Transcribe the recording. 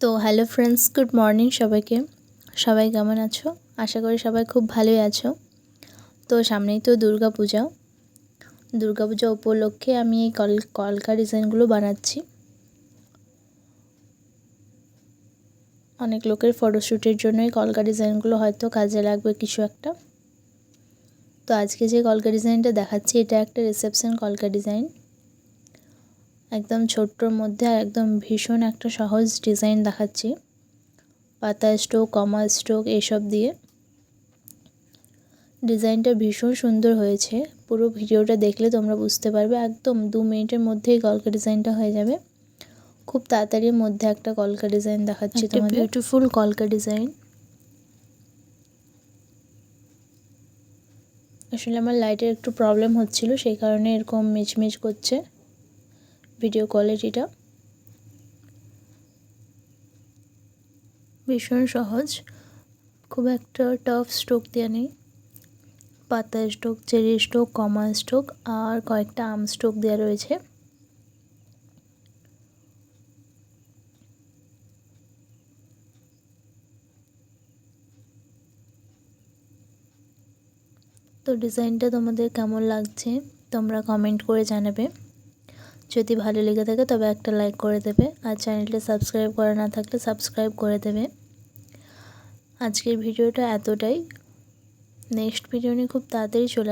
তো hello friends, good morning সবাইকে। সবাই কেমন আছো? আশা করি সবাই খুব ভালোই আছো। তো সামনেই তো দুর্গাপূজা উপলক্ষে আমি এই কলকা ডিজাইনগুলো বানাচ্ছি। অনেক লোকের ফটোশ্যুটের জন্য এই কলকা ডিজাইনগুলো হয়তো কাজে লাগবে কিছু একটা। তো আজকে যে কলকা ডিজাইনটা দেখাচ্ছি এটা একটা রিসেপশন কলকা ডিজাইন, একদম ছোট্টর মধ্যে একদম ভীষণ একটা সহজ ডিজাইন দেখাচ্ছি। পাতা স্ট্রোক, কমা স্ট্রোক এইসব দিয়ে ডিজাইনটা ভীষণ সুন্দর হয়েছে। পুরো ভিডিওটা দেখলে তোমরা বুঝতে পারবে। একদম 2 মিনিটের মধ্যেই কলকা ডিজাইনটা হয়ে যাবে। খুব তাড়াতাড়ির মধ্যে একটা কলকা ডিজাইন দেখাচ্ছি তোমাদের। বিউটিফুল কলকা ডিজাইন। আসলে আমার লাইটের একটু প্রবলেম হচ্ছিল, সেই কারণে এরকম মিচমিচ করছে ভিডিও কোয়ালিটিটা। ভীষণ সহজ, খুব একটা টাফ স্ট্রোক দেওয়া নেই। পাতা স্ট্রোক, চেরি স্ট্রোক, কমা স্ট্রোক আর কয়েকটা আর্ম স্ট্রোক দেওয়া রয়েছে। তো ডিজাইনটা তোমাদের কেমন লাগছে তোমরা কমেন্ট করে জানাবে। যদি ভালো লেগে থাকে তবে একটা লাইক করে দেবে, আর চ্যানেলটা সাবস্ক্রাইব করা না থাকলে সাবস্ক্রাইব করে দেবে। আজকের ভিডিওটা এতটাই। নেক্সট ভিডিও নিয়ে খুব তাড়াতাড়ি চলে